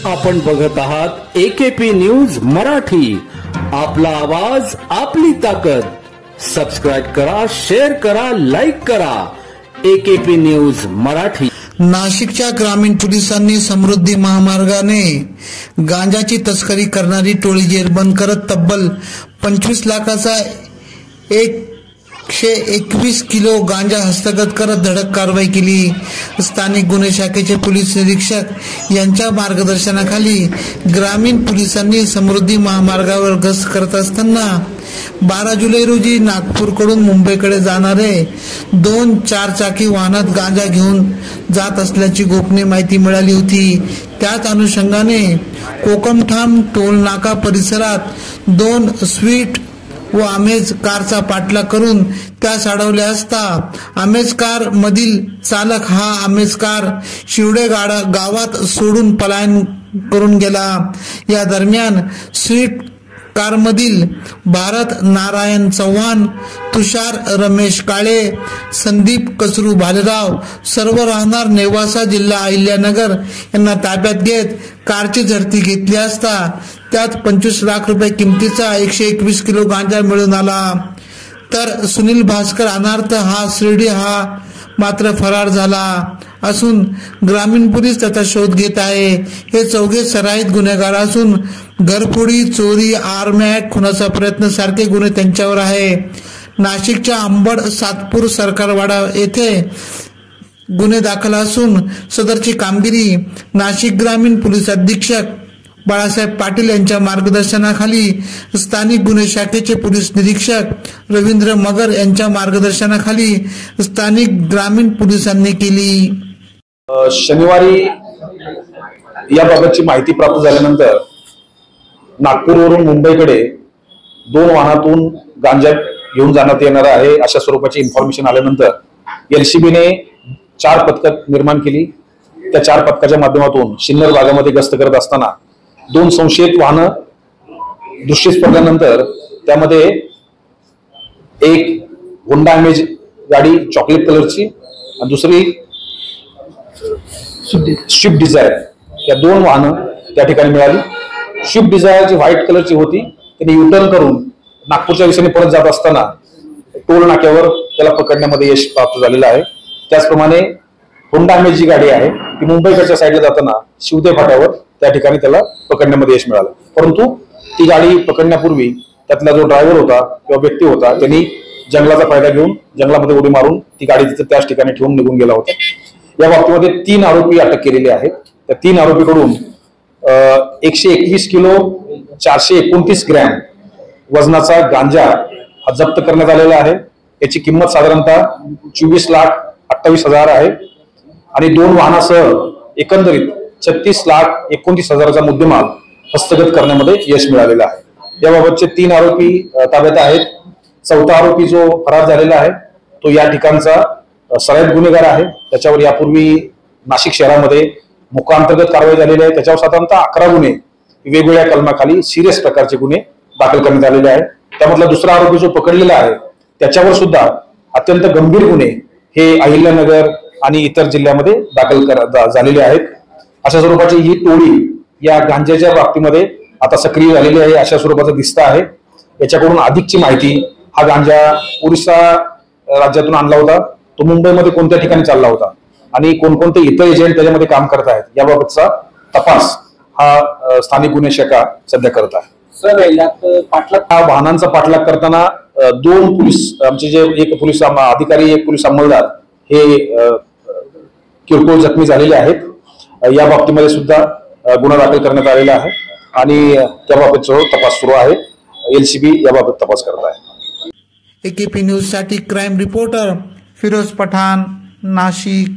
आपण बघत आहात AKP न्यूज मराठी. आपला आवाज आपली ताकद. सबस्क्राइब करा, शेअर करा, लाईक करा. AKP news Marathi. नाशिकच्या ग्रामीण पोलिसांनी समृद्धी महामार्गाने गांजाची तस्करी करणारी टोळी जेरबंद करत तब्बल 25 लाखाचा 121 किलो गांजा हस्तगत करत धडक कारवाई केली. स्थानिक गुन्हे शाखेचे पोलीस निरीक्षक यांच्या मार्गदर्शनाखाली ग्रामीण पोलिसांनी समृद्धी महामार्गावर गस्त करत असताना 12 जुलै रोजी नागपूरकडून मुंबईकडे जाणारे 2 4-चाकी वाहनात गांजा घेऊन जात असल्याची गोपनीय माहिती मिळाली होती. त्याच अनुषंगाने कोकमठाण टोल नाका परिसरात 2 स्विफ्ट व आमेज कारचा पाठलाग करून त्यास अडवले असता आमेज कार मधील चालक हा आमेज कार शिवडे गावात सोडून पलायन करून गेला. या दरम्यान स्विफ्ट कार मधील भारत नारायण चव्हाण, तुषार रमेश काळे, संदीप कसरू भालेराव सर्व राहणार नेवासा जिल्हा अहिल्यानगर यांना ताब्यात घेत कारची झडती घेतली असता त्यात 25 लाख रुपये किमतीचा 121 किलो गांजा मिळून आला. तर सुनील भास्कर अनार्थ हा शिर्डी हा मात्र फरार झाला असून ग्रामीण पोलीस त्याचा शोध घेत आहे. हे चौघे सराईत गुन्हेगार असून घरफोडी, चोरी, आरमॅक, खुनाचा प्रयत्न सारखे गुन्हे त्यांच्यावर आहे. नाशिकच्या अंबड, सातपूर, सरकारवाडा येथे गुन्हे दाखल असून सदरची कामगिरी नाशिक ग्रामीण पोलीस अधीक्षक बाळासाहेब पाटील यांच्या मार्गदर्शनाखाली स्थानिक गुन्हे शाखेचे पोलीस निरीक्षक रवींद्र मगर यांच्या मार्गदर्शनाखाली स्थानिक ग्रामीण पोलिसांनी केली. शनिवारी याबाबतची माहिती प्राप्त झाल्यानंतर नागपूरवरून मुंबईकडे 2 वाहनातून गांजा घेऊन जाण्यात येणार आहे अशा स्वरूपाची इन्फॉर्मेशन आल्यानंतर LCBने 4 पथक निर्माण केली. त्या 4 पथकाच्या माध्यमातून सिन्नर भागामध्ये गस्त करत असताना 2 संशयित वाहनं दृष्टीस पडल्यानंतर त्यामध्ये एक होंडा इमेज गाडी चॉकलेट कलरची आणि दुसरी स्विफ्ट डिझायर या 2 वाहनं त्या ठिकाणी मिळाली. स्विफ्ट डिझायर जी व्हाईट कलरची होती त्यांनी युटर्न करून नागपूरच्या दिशेने परत जात असताना टोल नाक्यावर त्याला पकडण्यामध्ये यश प्राप्त झालेलं आहे. त्याचप्रमाणे होंडा इमेज जी गाडी आहे ती मुंबईकडच्या साईडला जाताना शिवदे फाट्यावर त्या ठिकाणी त्याला पकडण्यामध्ये यश मिळालं. परंतु ती गाडी पकडण्यापूर्वी त्यातला जो ड्रायव्हर होता किंवा व्यक्ती होता त्यांनी जंगलाचा फायदा घेऊन जंगलामध्ये उडी मारून ती गाडी तिथे त्याच ठिकाणी ठेवून निघून गेला होता. या बाबतीमध्ये 3 आरोपी अटक केलेले आहेत. त्या 3 आरोपीकडून 121 किलो 429 ग्रॅम वजनाचा गांजा हा जप्त करण्यात आलेला आहे. याची किंमत साधारणतः 24,28,000 आहे आणि 2 वाहनासह एकंदरीत 36,29,000चा मुद्देमाल हस्तगत करण्यामध्ये यश मिळालेलं आहे. याबाबतचे 3 आरोपी ताब्यात आहेत. 4था आरोपी जो फरार झालेला आहे तो या ठिकाणचा सराईत गुन्हेगार आहे. त्याच्यावर यापूर्वी नाशिक शहरामध्ये मोक्काअंतर्गत कारवाई झालेली आहे. त्याच्यावर साधारणतः 11 गुन्हे वेगवेगळ्या कलमाखाली सिरियस प्रकारचे गुन्हे दाखल करण्यात आलेले आहेत. त्यामधला दुसरा आरोपी जो पकडलेला आहे त्याच्यावर सुद्धा अत्यंत गंभीर गुन्हे हे अहिल्यानगर आणि इतर जिल्ह्यामध्ये दाखल झालेले आहेत. अशा स्वरूपाची ही टोळी या गांजाच्या बाबतीमध्ये आता सक्रिय झालेली आहे अशा स्वरूपाचं दिसतं आहे. याच्याकडून अधिकची माहिती हा गांजा ओरिसा राज्यातून आणला होता, तो मुंबईमध्ये कोणत्या ठिकाणी चालला होता आणि कोणकोणते इतर एजंट त्याच्यामध्ये काम करत आहेत याबाबतचा तपास हा स्थानिक गुन्हे शाखा सध्या करत आहे. वाहनांचा पाठलाग करताना 2 पोलीस आमचे जे एक पोलीस अधिकारी एक पोलीस अंमलदार हे किरकोळ जखमी झालेले आहेत. या बाबतीमध्ये सुद्धा गुन्हा दाखल करण्यात आलेला आहे आणि त्याबाबतचा तपास सुरू आहे. LCB याबाबत तपास करत आहे. AKP न्यूज साठी क्राईम रिपोर्टर फिरोज पठाण, नाशिक.